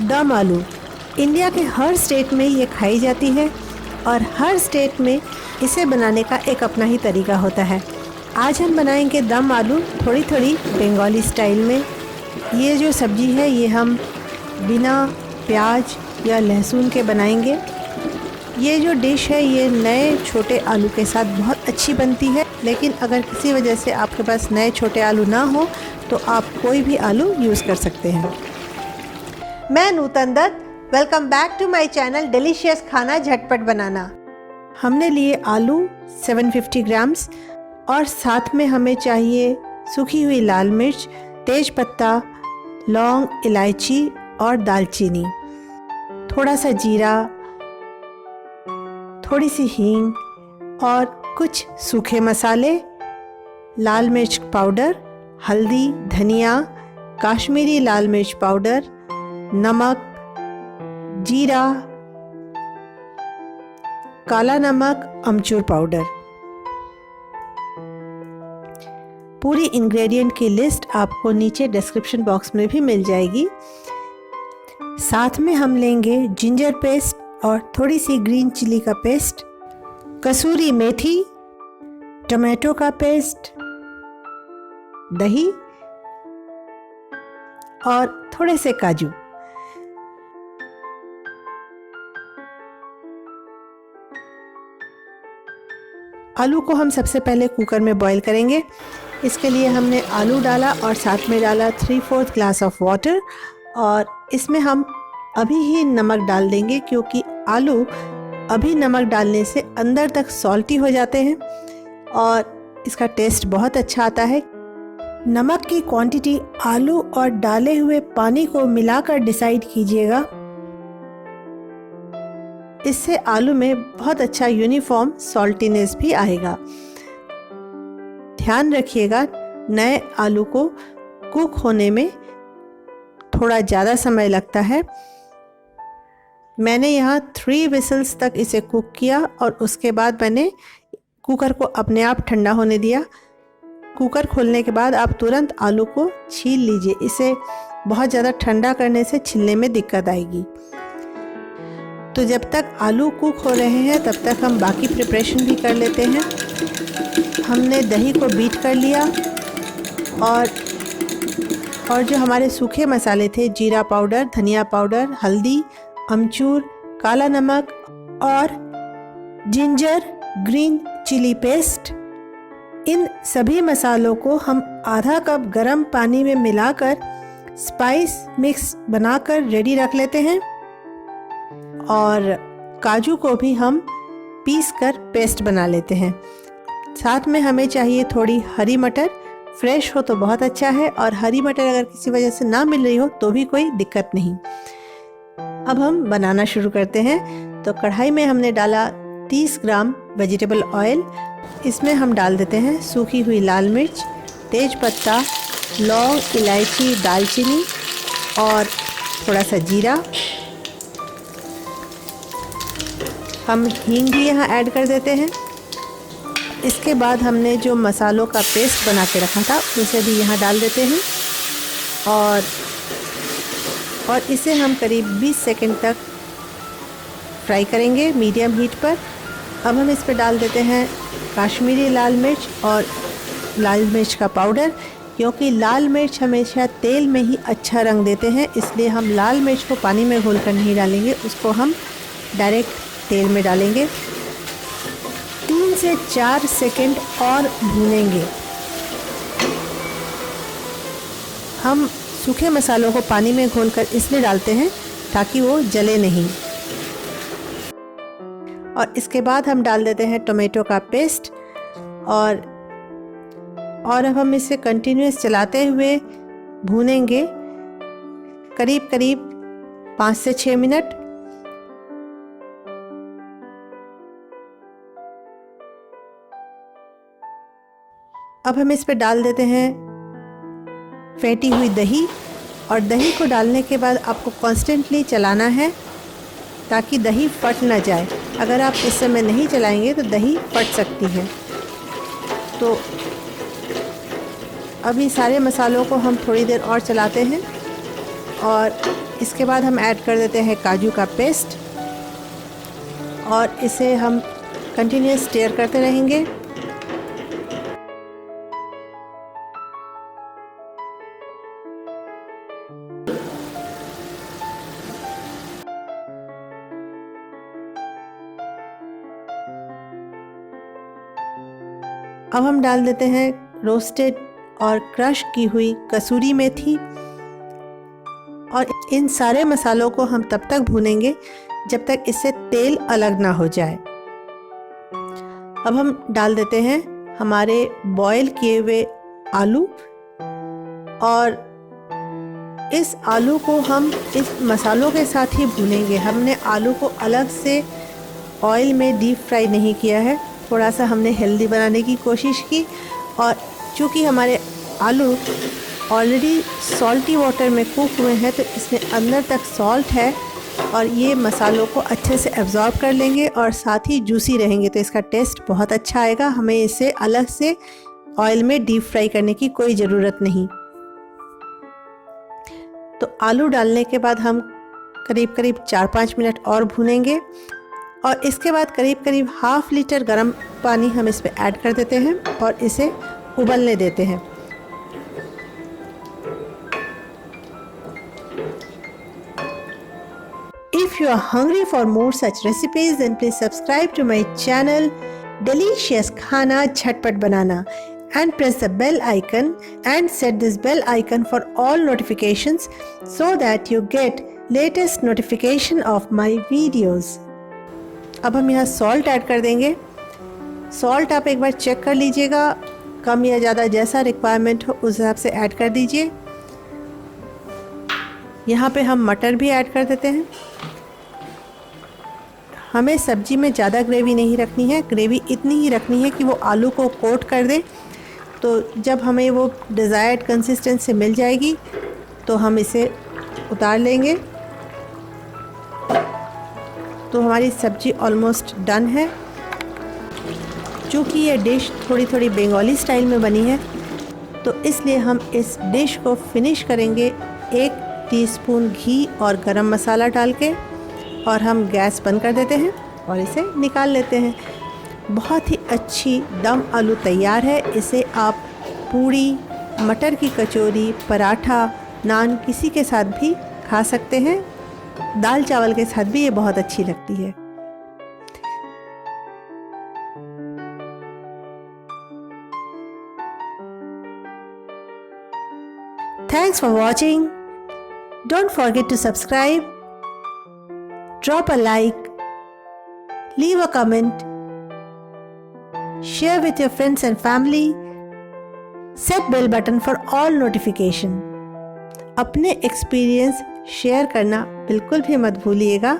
दम आलू। इंडिया के हर स्टेट में ये खाई जाती है और हर स्टेट में इसे बनाने का एक अपना ही तरीका होता है। आज हम बनाएंगे दम आलू थोड़ी थोड़ी बंगाली स्टाइल में। ये जो सब्ज़ी है ये हम बिना प्याज या लहसुन के बनाएंगे। ये जो डिश है ये नए छोटे आलू के साथ बहुत अच्छी बनती है, लेकिन अगर किसी वजह से आपके पास नए छोटे आलू ना हो तो आप कोई भी आलू यूज़ कर सकते हैं। मैं Nutan Dutt, welcome back to my channel delicious खाना झटपट बनाना। हमने लिए आलू 750 ग्राम्स और साथ में हमें चाहिए सूखी हुई लाल मिर्च, तेज पत्ता, लौंग, इलायची और दालचीनी, थोड़ा सा जीरा, थोड़ी सी हींग और कुछ सूखे मसाले, लाल मिर्च पाउडर, हल्दी, धनिया, काश्मीरी लाल मिर्च पाउडर, नमक, जीरा, काला नमक, अमचूर पाउडर। पूरी इंग्रेडिएंट की लिस्ट आपको नीचे डिस्क्रिप्शन बॉक्स में भी मिल जाएगी। साथ में हम लेंगे जिंजर पेस्ट और थोड़ी सी ग्रीन चिली का पेस्ट, कसूरी मेथी, टमाटो का पेस्ट, दही और थोड़े से काजू। आलू को हम सबसे पहले कुकर में बॉईल करेंगे। इसके लिए हमने आलू डाला और साथ में डाला 3/4 ग्लास ऑफ वाटर और इसमें हम अभी ही नमक डाल देंगे, क्योंकि आलू अभी नमक डालने से अंदर तक सॉल्टी हो जाते हैं और इसका टेस्ट बहुत अच्छा आता है। नमक की क्वांटिटी आलू और डाले हुए पानी को मिलाकर डिसाइड कीजिएगा। इससे आलू में बहुत अच्छा यूनिफॉर्म सॉल्टीनेस भी आएगा। ध्यान रखिएगा, नए आलू को कुक होने में थोड़ा ज़्यादा समय लगता है। मैंने यहाँ 3 विसल्स तक इसे कुक किया और उसके बाद मैंने कुकर को अपने आप ठंडा होने दिया। कुकर खोलने के बाद आप तुरंत आलू को छील लीजिए, इसे बहुत ज़्यादा ठंडा करने से छीलने में दिक्कत आएगी। तो जब तक आलू कुक हो रहे हैं तब तक हम बाकी प्रिपरेशन भी कर लेते हैं। हमने दही को बीट कर लिया और जो हमारे सूखे मसाले थे, जीरा पाउडर, धनिया पाउडर, हल्दी, अमचूर, काला नमक और जिंजर ग्रीन चिली पेस्ट, इन सभी मसालों को हम आधा कप गर्म पानी में मिलाकर स्पाइस मिक्स बनाकर रेडी रख लेते हैं। और काजू को भी हम पीस कर पेस्ट बना लेते हैं। साथ में हमें चाहिए थोड़ी हरी मटर, फ्रेश हो तो बहुत अच्छा है, और हरी मटर अगर किसी वजह से ना मिल रही हो तो भी कोई दिक्कत नहीं। अब हम बनाना शुरू करते हैं। तो कढ़ाई में हमने डाला 30 ग्राम वेजिटेबल ऑयल। इसमें हम डाल देते हैं सूखी हुई लाल मिर्च, तेज पत्ता, लौंग, इलायची, दालचीनी और थोड़ा सा जीरा। हम हींग भी यहाँ ऐड कर देते हैं। इसके बाद हमने जो मसालों का पेस्ट बना के रखा था उसे भी यहाँ डाल देते हैं और इसे हम करीब 20 सेकंड तक फ्राई करेंगे मीडियम हीट पर। अब हम इस पर डाल देते हैं काश्मीरी लाल मिर्च और लाल मिर्च का पाउडर, क्योंकि लाल मिर्च हमेशा तेल में ही अच्छा रंग देते हैं, इसलिए हम लाल मिर्च को पानी में घोलकर नहीं डालेंगे, उसको हम डायरेक्ट तेल में डालेंगे। 3 से 4 सेकंड और भूनेंगे। हम सूखे मसालों को पानी में घोलकर इसलिए डालते हैं ताकि वो जले नहीं। और इसके बाद हम डाल देते हैं टोमेटो का पेस्ट और अब हम इसे कंटिन्यूअस चलाते हुए भूनेंगे करीब करीब 5 से 6 मिनट। अब हम इस पे डाल देते हैं फेंटी हुई दही, और दही को डालने के बाद आपको कॉन्स्टेंटली चलाना है ताकि दही फट ना जाए। अगर आप इस समय नहीं चलाएंगे तो दही फट सकती है। तो अभी सारे मसालों को हम थोड़ी देर और चलाते हैं और इसके बाद हम ऐड कर देते हैं काजू का पेस्ट और इसे हम कंटिन्यूस स्टीयर करते रहेंगे। अब हम डाल देते हैं रोस्टेड और क्रश की हुई कसूरी मेथी और इन सारे मसालों को हम तब तक भूनेंगे जब तक इससे तेल अलग ना हो जाए। अब हम डाल देते हैं हमारे बॉयल किए हुए आलू और इस आलू को हम इस मसालों के साथ ही भूनेंगे। हमने आलू को अलग से ऑयल में डीप फ्राई नहीं किया है, थोड़ा सा हमने हेल्दी बनाने की कोशिश की और चूँकि हमारे आलू ऑलरेडी सॉल्टी वाटर में कुक हुए हैं तो इसमें अंदर तक सॉल्ट है और ये मसालों को अच्छे से एब्जॉर्ब कर लेंगे और साथ ही जूसी रहेंगे, तो इसका टेस्ट बहुत अच्छा आएगा। हमें इसे अलग से ऑयल में डीप फ्राई करने की कोई ज़रूरत नहीं। तो आलू डालने के बाद हम करीब करीब 4-5 मिनट और भूनेंगे और इसके बाद करीब करीब हाफ लीटर गर्म पानी हम इस पर ऐड कर देते हैं और इसे उबलने देते हैं। If you are hungry for more such recipes, then please subscribe to my channel Delicious Khana Jhatpat Banana and press the bell icon and set this bell icon for all notifications so that you get latest notification of my videos. अब हम यहाँ salt add कर देंगे। Salt आप एक बार check कर लीजिएगा, कम या ज़्यादा जैसा रिक्वायरमेंट हो उस हिसाब से ऐड कर दीजिए। यहाँ पे हम मटर भी ऐड कर देते हैं। हमें सब्जी में ज़्यादा ग्रेवी नहीं रखनी है, ग्रेवी इतनी ही रखनी है कि वो आलू को कोट कर दे। तो जब हमें वो डिज़ायर्ड कंसिस्टेंसी मिल जाएगी तो हम इसे उतार लेंगे। तो हमारी सब्जी ऑलमोस्ट डन है। चूँकि ये डिश थोड़ी थोड़ी बंगाली स्टाइल में बनी है तो इसलिए हम इस डिश को फिनिश करेंगे 1 टीस्पून घी और गरम मसाला डाल के और हम गैस बंद कर देते हैं और इसे निकाल लेते हैं। बहुत ही अच्छी दम आलू तैयार है। इसे आप पूड़ी, मटर की कचौरी, पराठा, नान किसी के साथ भी खा सकते हैं। दाल चावल के साथ भी ये बहुत अच्छी लगती है। Thanks for watching. Don't forget to subscribe, drop a like, leave a comment, share with your friends and family, set bell button for all notification. अपने एक्सपीरियंस शेयर करना बिल्कुल भी मत भूलिएगा